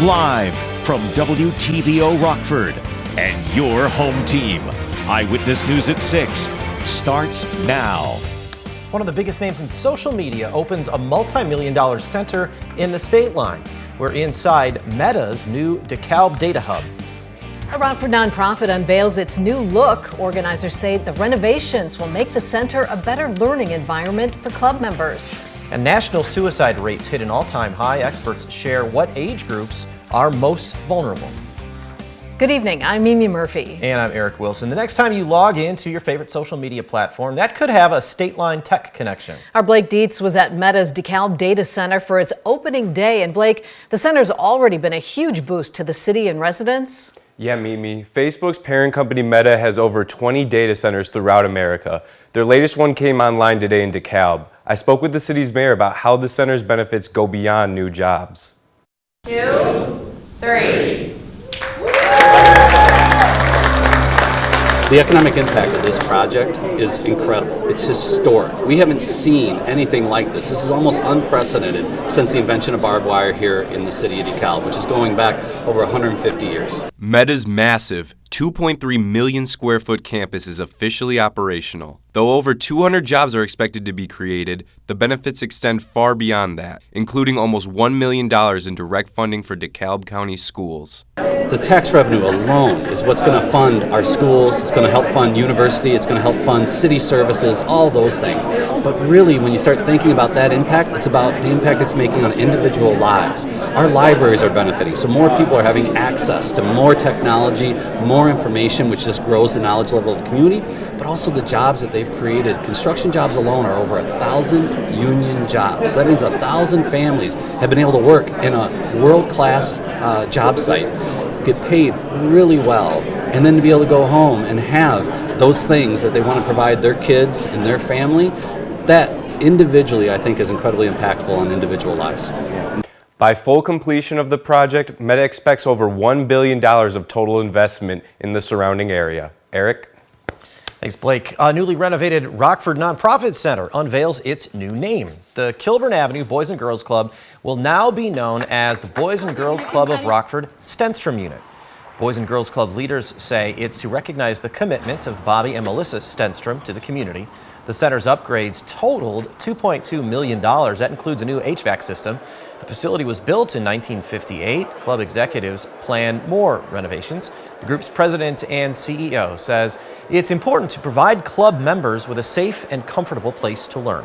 Live from WTVO Rockford and your home team. Eyewitness News at 6 starts now. One of the biggest names in social media opens a multi-million-dollar center in the state line. We're inside Meta's new DeKalb Data Hub. A Rockford nonprofit unveils its new look. Organizers say the renovations will make the center a better learning environment for club members. And national suicide rates hit an all-time high. Experts share what age groups are most vulnerable. Good evening, I'm Mimi Murphy. And I'm Eric Wilson. The next time you log into your favorite social media platform, that could have a state line tech connection. Our Blake Dietz was at Meta's DeKalb Data Center for its opening day. And Blake, the center's already been a huge boost to the city and residents. Yeah, Mimi. Facebook's parent company Meta has over 20 data centers throughout America. Their latest one came online today in DeKalb. I spoke with the city's mayor about how the center's benefits go beyond new jobs. 2, 3. The economic impact of this project is incredible. It's historic. We haven't seen anything like this. This is almost unprecedented since the invention of barbed wire here in the city of DeKalb, which is going back over 150 years. Meta's massive 2.3 million square foot campus is officially operational. Though over 200 jobs are expected to be created, the benefits extend far beyond that, including almost $1 million in direct funding for DeKalb County schools. The tax revenue alone is what's going to fund our schools, it's going to help fund university, it's going to help fund city services, all those things. But really, when you start thinking about that impact, it's about the impact it's making on individual lives. Our libraries are benefiting, so more people are having access to more technology, more information, which just grows the knowledge level of the community, but also the jobs that they've created. Construction jobs alone are over 1,000 union jobs. So that means 1,000 families have been able to work in a world-class job site, get paid really well, and then to be able to go home and have those things that they want to provide their kids and their family. That individually, I think, is incredibly impactful on individual lives. By full completion of the project, Meta expects over $1 billion of total investment in the surrounding area. Eric? Thanks, Blake. A newly renovated Rockford nonprofit center unveils its new name. The Kilburn Avenue Boys and Girls Club will now be known as the Boys and Girls Club of Rockford Stenstrom Unit. Boys and Girls Club leaders say it's to recognize the commitment of Bobby and Melissa Stenstrom to the community. The center's upgrades totaled $2.2 million. That includes a new HVAC system. The facility was built in 1958. Club executives plan more renovations. The group's president and CEO says it's important to provide club members with a safe and comfortable place to learn.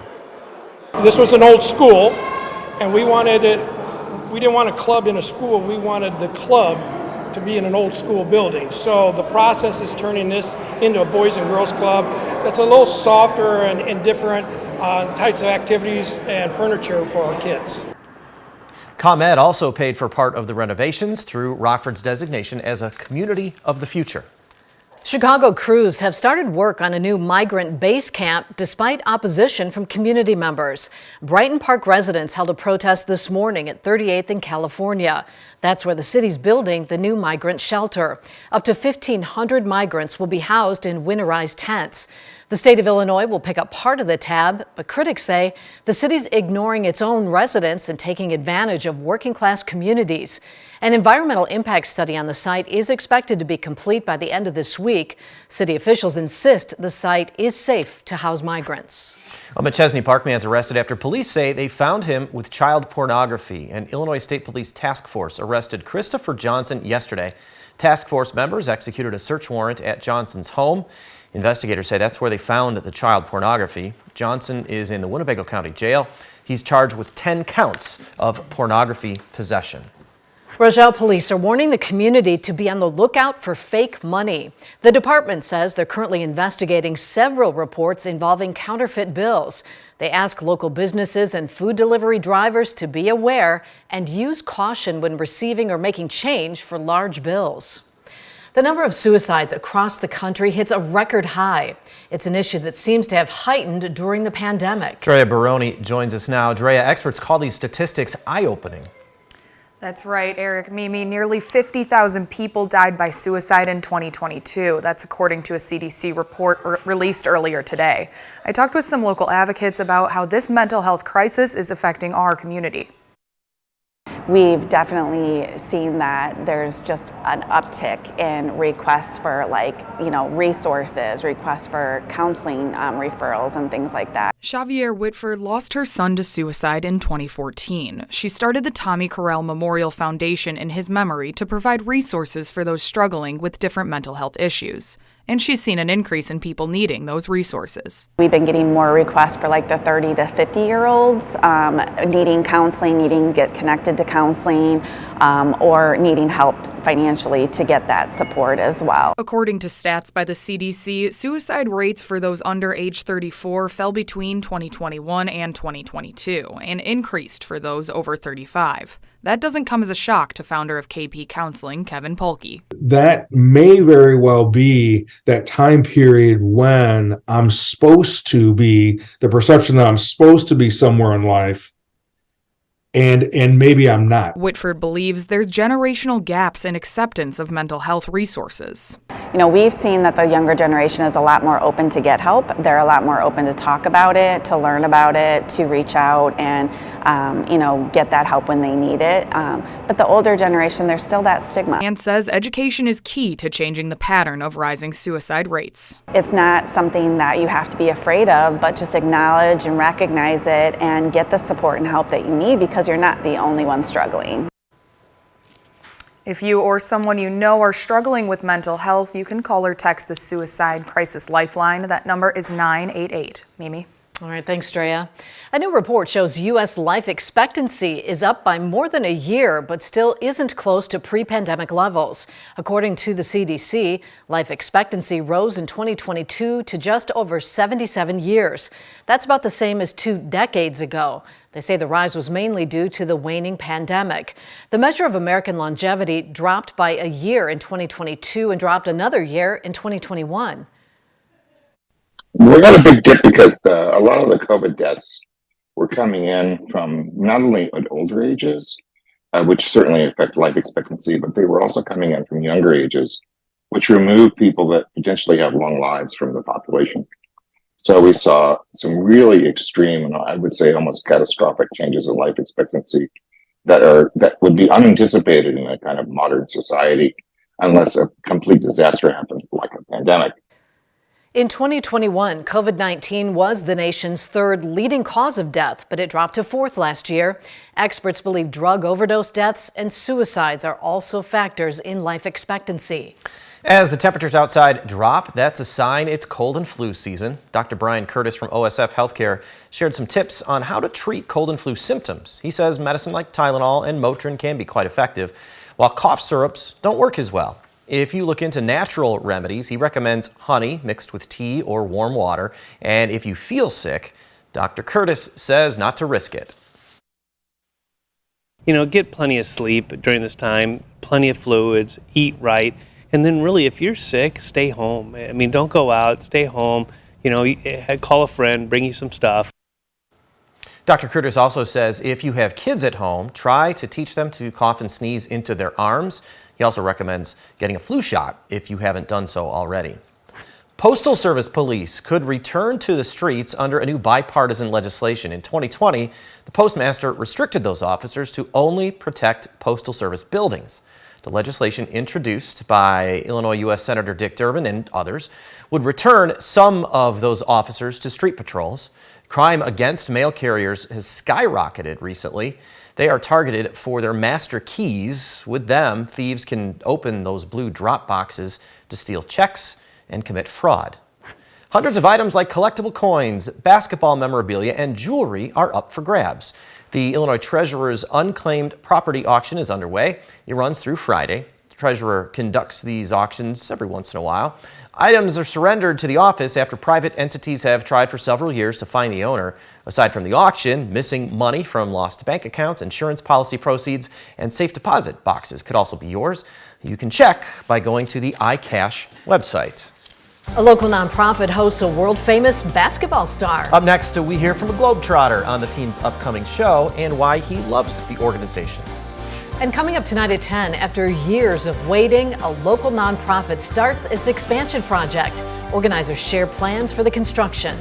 This was an old school, and we didn't want a club in a school. We wanted the club to be in an old school building. So the process is turning this into a Boys and Girls Club that's a little softer and different types of activities and furniture for our kids. ComEd also paid for part of the renovations through Rockford's designation as a community of the future. Chicago crews have started work on a new migrant base camp despite opposition from community members. Brighton Park residents held a protest this morning at 38th and California. That's where the city's building the new migrant shelter. Up to 1,500 migrants will be housed in winterized tents. The state of Illinois will pick up part of the tab, but critics say the city's ignoring its own residents and taking advantage of working-class communities. An environmental impact study on the site is expected to be complete by the end of this week. City officials insist the site is safe to house migrants. A Machesney Park man's arrested after police say they found him with child pornography. An Illinois State Police task force arrested Christopher Johnson yesterday. Task force members executed a search warrant at Johnson's home. Investigators say that's where they found the child pornography. Johnson is in the Winnebago County Jail. He's charged with 10 counts of pornography possession. Rochelle police are warning the community to be on the lookout for fake money. The department says they're currently investigating several reports involving counterfeit bills. They ask local businesses and food delivery drivers to be aware and use caution when receiving or making change for large bills. The number of suicides across the country hits a record high. It's an issue that seems to have heightened during the pandemic. Drea Baroni joins us now. Drea, experts call these statistics eye-opening. That's right, Eric. Mimi, nearly 50,000 people died by suicide in 2022. That's according to a CDC report released earlier today. I talked with some local advocates about how this mental health crisis is affecting our community. we've definitely seen that there's just an uptick in requests for resources, requests for counseling referrals and things like that. Xavier Whitford lost her son to suicide in 2014. She started the Tommy Carell Memorial Foundation in his memory to provide resources for those struggling with different mental health issues. And she's seen an increase in people needing those resources. We've been getting more requests for the 30 to 50-year-olds needing counseling, needing to get connected to counseling, or needing help financially to get that support as well. According to stats by the CDC, suicide rates for those under age 34 fell between 2021 and 2022 and increased for those over 35. That doesn't come as a shock to founder of KP Counseling, Kevin Polke. That may very well be that time period when I'm supposed to be, the perception that I'm supposed to be somewhere in life, and maybe I'm not. Whitford believes there's generational gaps in acceptance of mental health resources. We've seen that the younger generation is a lot more open to get help. They're a lot more open to talk about it, to learn about it, to reach out and, get that help when they need it. But the older generation, there's still that stigma. And says education is key to changing the pattern of rising suicide rates. It's not something that you have to be afraid of, but just acknowledge and recognize it and get the support and help that you need, because you're not the only one struggling. If you or someone you know are struggling with mental health, you can call or text the Suicide Crisis Lifeline. That number is 988. Mimi? All right, thanks, Drea. A new report shows U.S. life expectancy is up by more than a year, but still isn't close to pre-pandemic levels. According to the CDC, life expectancy rose in 2022 to just over 77 years. That's about the same as 2 decades ago. They say the rise was mainly due to the waning pandemic. The measure of American longevity dropped by a year in 2022 and dropped another year in 2021. We got a big dip because a lot of the COVID deaths were coming in from not only at older ages, which certainly affect life expectancy, but they were also coming in from younger ages, which removed people that potentially have long lives from the population. So we saw some really extreme, and I would say almost catastrophic changes in life expectancy that would be unanticipated in a kind of modern society unless a complete disaster happened, like a pandemic. In 2021, COVID-19 was the nation's third leading cause of death, but it dropped to fourth last year. Experts believe drug overdose deaths and suicides are also factors in life expectancy. As the temperatures outside drop, that's a sign it's cold and flu season. Dr. Brian Curtis from OSF Healthcare shared some tips on how to treat cold and flu symptoms. He says medicine like Tylenol and Motrin can be quite effective, while cough syrups don't work as well. If you look into natural remedies, he recommends honey mixed with tea or warm water. And if you feel sick, Dr. Curtis says not to risk it. Get plenty of sleep during this time, plenty of fluids, eat right. And then really, if you're sick, stay home. Don't go out, stay home. Call a friend, bring you some stuff. Dr. Curtis also says if you have kids at home, try to teach them to cough and sneeze into their arms. He also recommends getting a flu shot if you haven't done so already. Postal Service police could return to the streets under a new bipartisan legislation. In 2020, the postmaster restricted those officers to only protect Postal Service buildings. The legislation, introduced by Illinois U.S. Senator Dick Durbin and others, would return some of those officers to street patrols. Crime against mail carriers has skyrocketed recently. They are targeted for their master keys. With them, thieves can open those blue drop boxes to steal checks and commit fraud. Hundreds of items like collectible coins, basketball memorabilia, and jewelry are up for grabs. The Illinois Treasurer's Unclaimed property auction is underway. It runs through Friday. The Treasurer conducts these auctions every once in a while. Items are surrendered to the office after private entities have tried for several years to find the owner. Aside from the auction, missing money from lost bank accounts, insurance policy proceeds, and safe deposit boxes could also be yours. You can check by going to the iCash website. A local nonprofit hosts a world-famous basketball star. Up next, we hear from a Globetrotter on the team's upcoming show and why he loves the organization. And coming up tonight at 10, after years of waiting, a local nonprofit starts its expansion project. Organizers share plans for the construction.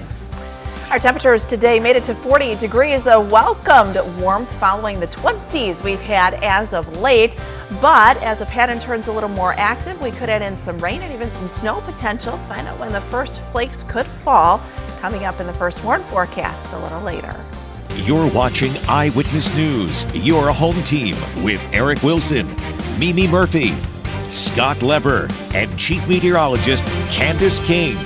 Our temperatures today made it to 40 degrees, a welcomed warmth following the 20s we've had as of late. But as the pattern turns a little more active, we could add in some rain and even some snow potential. Find out when the first flakes could fall coming up in the first warn forecast a little later. You're watching Eyewitness News, your home team with Eric Wilson, Mimi Murphy, Scott Leber, and Chief Meteorologist Candace King.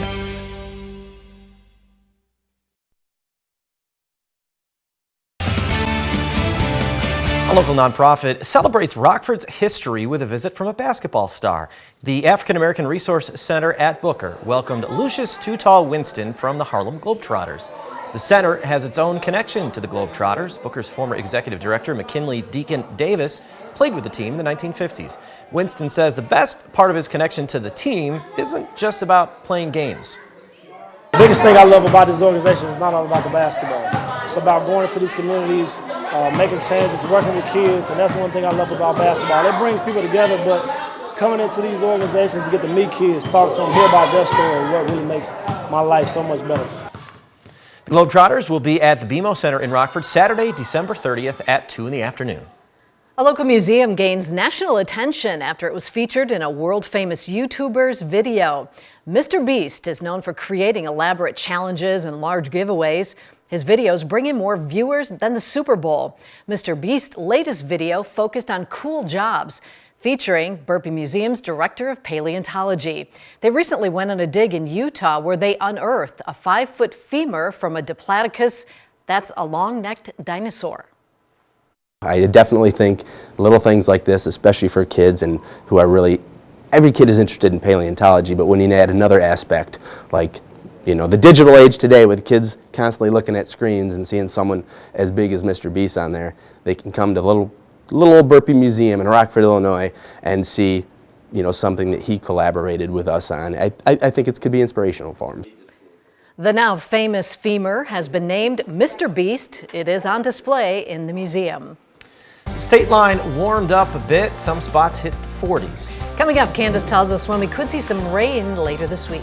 A local nonprofit celebrates Rockford's history with a visit from a basketball star. The African American Resource Center at Booker welcomed Lucius Too Tall Winston from the Harlem Globetrotters. The center has its own connection to the Globetrotters. Booker's former executive director, McKinley Deacon Davis, played with the team in the 1950s. Winston says the best part of his connection to the team isn't just about playing games. The biggest thing I love about this organization is not all about the basketball. It's about going into these communities, making changes, working with kids, and that's one thing I love about basketball. It brings people together, but coming into these organizations to get to meet kids, talk to them, hear about their story, what really makes my life so much better. The Globetrotters will be at the BMO Center in Rockford Saturday, December 30th at 2 in the afternoon. A local museum gains national attention after it was featured in a world-famous YouTuber's video. Mr. Beast is known for creating elaborate challenges and large giveaways. His videos bring in more viewers than the Super Bowl. Mr. Beast's latest video focused on cool jobs, featuring Burpee Museum's director of paleontology. They recently went on a dig in Utah where they unearthed a 5-foot femur from a Diplodocus. That's a long-necked dinosaur. I definitely think little things like this, especially for kids and who are really, every kid is interested in paleontology, but when you add another aspect like, you know, the digital age today with kids constantly looking at screens and seeing someone as big as Mr. Beast on there, they can come to little old Burpee Museum in Rockford, Illinois and see, you know, something that he collaborated with us on. I think it could be inspirational for them. The now famous femur has been named Mr. Beast. It is on display in the museum. The state line warmed up a bit. Some spots hit the 40s. Coming up, Candace tells us when we could see some rain later this week.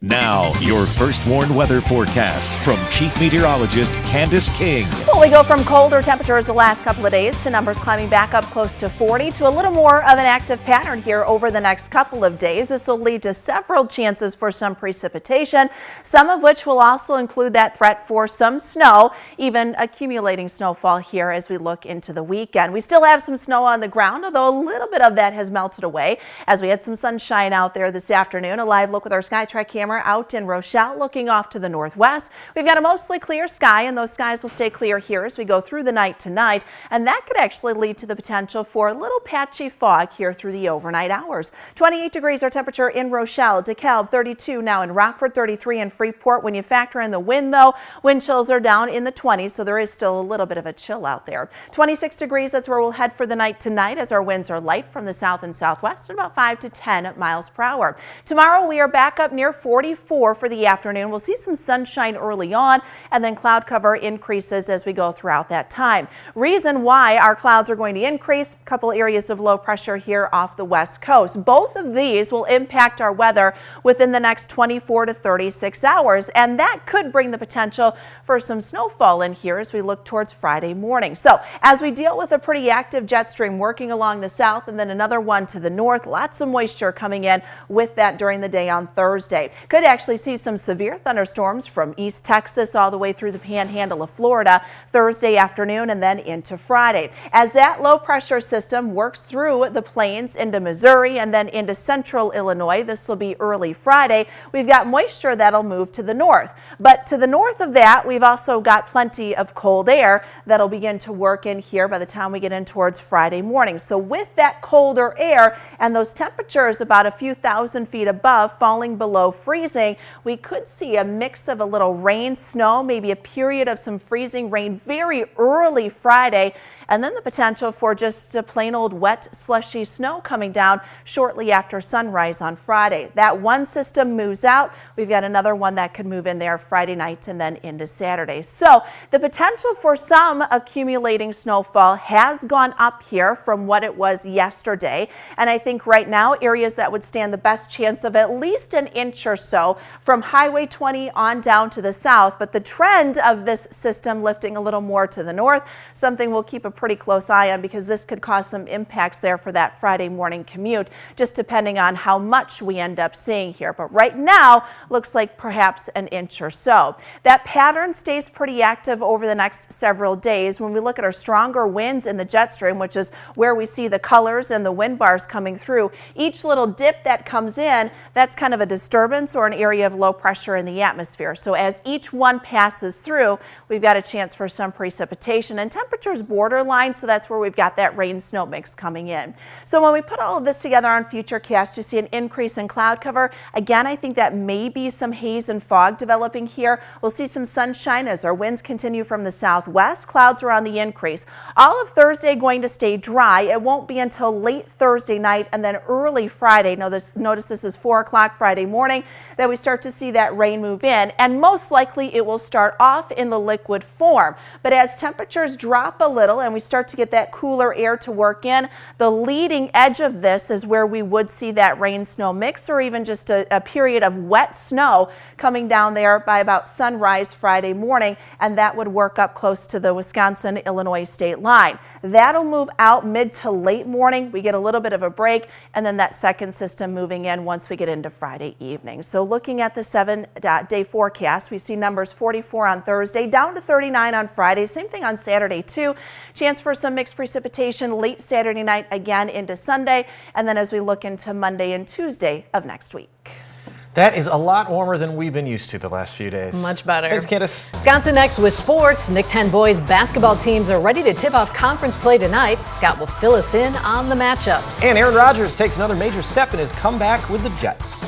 Now, your first warn weather forecast from Chief Meteorologist Candace King. Well, we go from colder temperatures the last couple of days to numbers climbing back up close to 40 to a little more of an active pattern here over the next couple of days. This will lead to several chances for some precipitation, some of which will also include that threat for some snow, even accumulating snowfall here as we look into the weekend. We still have some snow on the ground, although a little bit of that has melted away as we had some sunshine out there this afternoon. A live look with our SkyTrack camera out in Rochelle looking off to the northwest. We've got a mostly clear sky, and those skies will stay clear here as we go through the night tonight, and that could actually lead to the potential for a little patchy fog here through the overnight hours. 28 degrees our temperature in Rochelle, DeKalb 32 now in Rockford, 33 in Freeport. When you factor in the wind though, wind chills are down in the 20s, so there is still a little bit of a chill out there. 26 degrees, that's where we'll head for the night tonight as our winds are light from the south and southwest at about 5 to 10 miles per hour. Tomorrow we are back up near 44 for the afternoon. We'll see some sunshine early on, and then cloud cover increases as we go throughout that time. Reason why our clouds are going to increase, a couple areas of low pressure here off the west coast. Both of these will impact our weather within the next 24 to 36 hours, and that could bring the potential for some snowfall in here as we look towards Friday morning. So as we deal with a pretty active jet stream working along the south and then another one to the north, lots of moisture coming in with that during the day on Thursday. Could actually see some severe thunderstorms from East Texas all the way through the panhandle of Florida Thursday afternoon and then into Friday. As that low pressure system works through the plains into Missouri and then into central Illinois, this will be early Friday, we've got moisture that'll move to the north. But to the north of that, we've also got plenty of cold air that'll begin to work in here by the time we get in towards Friday morning. So with that colder air and those temperatures about a few thousand feet above falling below freezing, we could see a mix of a little rain, snow, maybe a period of some freezing rain very early Friday and then the potential for just a plain old wet, slushy snow coming down shortly after sunrise on Friday. That one system moves out. We've got another one that could move in there Friday night and then into Saturday. So the potential for some accumulating snowfall has gone up here from what it was yesterday. And I think right now areas that would stand the best chance of at least an inch or so from Highway 20 on down to the south. But the trend of this system lifting a little more to the north, something we'll keep a pretty close eye on because this could cause some impacts there for that Friday morning commute, just depending on how much we end up seeing here. But right now looks like perhaps an inch or so. That pattern stays pretty active over the next several days. When we look at our stronger winds in the jet stream, which is where we see the colors and the wind bars coming through, each little dip that comes in, that's kind of a disturbance or an area of low pressure in the atmosphere. So as each one passes through, we've got a chance for some precipitation, and temperatures borderline, so that's where we've got that rain snow mix coming in. So when we put all of this together on Futurecast, you see an increase in cloud cover. Again, I think that may be some haze and fog developing here. We'll see some sunshine as our winds continue from the southwest. Clouds are on the increase. All of Thursday going to stay dry. It won't be until late Thursday night and then early Friday. Notice this is 4 o'clock Friday morning that we start to see that rain move in, and most likely it will start off in the liquid form. But as temperatures drop a little and we start to get that cooler air to work in, the leading edge of this is where we would see that rain snow mix or even just a period of wet snow coming down there by about sunrise Friday morning, and that would work up close to the Wisconsin-Illinois state line. That'll move out mid to late morning. We get a little bit of a break, and then that second system moving in once we get into Friday evening. So looking at the 7-day forecast, we see numbers 44 on Thursday, down to 39 on Friday. Same thing on Saturday too. Chance for some mixed precipitation late Saturday night again into Sunday, and then as we look into Monday and Tuesday of next week. That is a lot warmer than we've been used to the last few days. Much better. Thanks, Candace. Wisconsin next with sports. Nick 10 boys basketball teams are ready to tip off conference play tonight. Scott will fill us in on the matchups. And Aaron Rodgers takes another major step in his comeback with the Jets.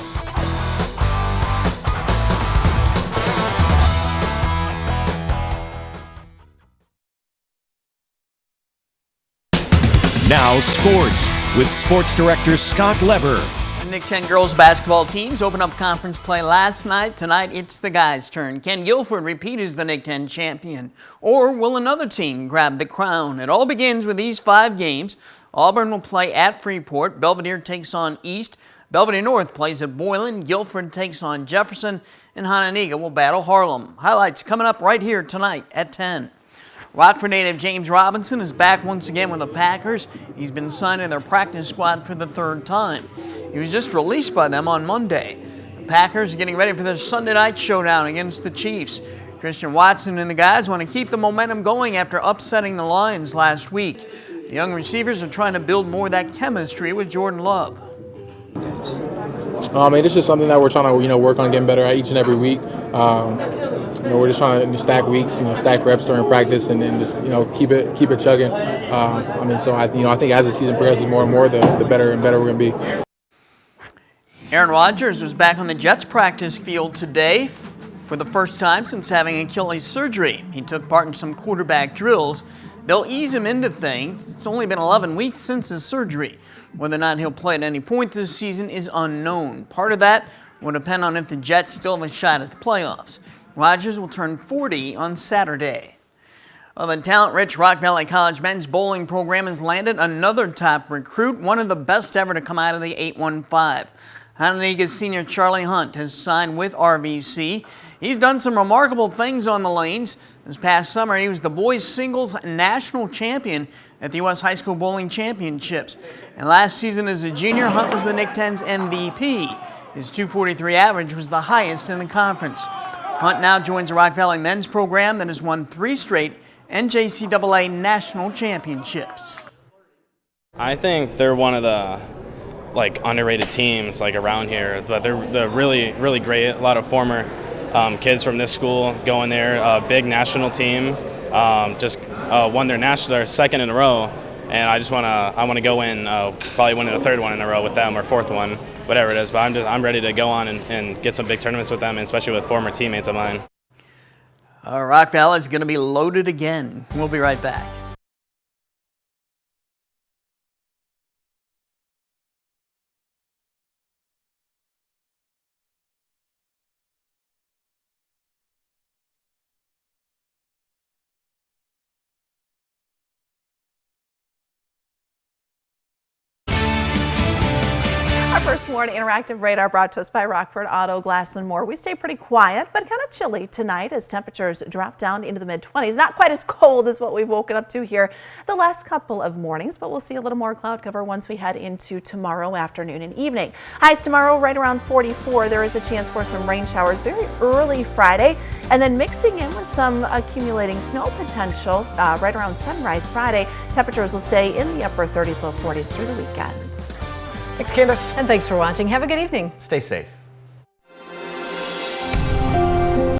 Now sports with sports director Scott Leber. The Nick 10 girls basketball teams opened up conference play last night. Tonight it's the guys' turn. Can Guilford repeat as the Nick 10 champion, or will another team grab the crown? It all begins with these 5 games. Auburn will play at Freeport. Belvedere takes on East. Belvedere North plays at Boylan. Guilford takes on Jefferson, and Hononegah will battle Harlem. Highlights coming up right here tonight at 10. Rockford native James Robinson is back once again with the Packers. He's been signed in their practice squad for the 3rd time. He was just released by them on Monday. The Packers are getting ready for their Sunday night showdown against the Chiefs. Christian Watson and the guys want to keep the momentum going after upsetting the Lions last week. The young receivers are trying to build more of that chemistry with Jordan Love. It's just something that we're trying to, work on getting better at each and every week. We're just trying to stack weeks, stack reps during practice, and then just, keep it chugging. I think as the season progresses more and more, the better and better we're going to be. Aaron Rodgers was back on the Jets practice field today for the first time since having Achilles surgery. He took part in some quarterback drills. They'll ease him into things. It's only been 11 weeks since his surgery. Whether or not he'll play at any point this season is unknown. Part of that will depend on if the Jets still have a shot at the playoffs. Rodgers will turn 40 on Saturday. Well, the talent-rich Rock Valley College men's bowling program has landed another top recruit, one of the best ever to come out of the 815. Hononegah's senior Charlie Hunt has signed with RVC. He's done some remarkable things on the lanes. This past summer, he was the boys' singles national champion at the U.S. High School Bowling Championships. And last season as a junior, Hunt was the Nick 10's MVP. His .243 average was the highest in the conference. Hunt now joins the Rock Valley men's program that has won 3 straight NJCAA national championships. I think they're one of the underrated teams around here, but they're really, really great. A lot of former kids from this school going there. A big national team, just won their second in a row, and I want to go in, probably win a 3rd one in a row with them or 4th one, whatever it is. But I'm ready to go on and get some big tournaments with them, and especially with former teammates of mine. Rock Valley is going to be loaded again. We'll be right back. more on Interactive Radar brought to us by Rockford Auto Glass and More. We stay pretty quiet, but kind of chilly tonight as temperatures drop down into the mid-20s. Not quite as cold as what we've woken up to here the last couple of mornings, but we'll see a little more cloud cover once we head into tomorrow afternoon and evening. Highs tomorrow right around 44. There is a chance for some rain showers very early Friday, and then mixing in with some accumulating snow potential right around sunrise Friday. Temperatures will stay in the upper 30s, low 40s through the weekend. Thanks, Candace. And thanks for watching. Have a good evening. Stay safe.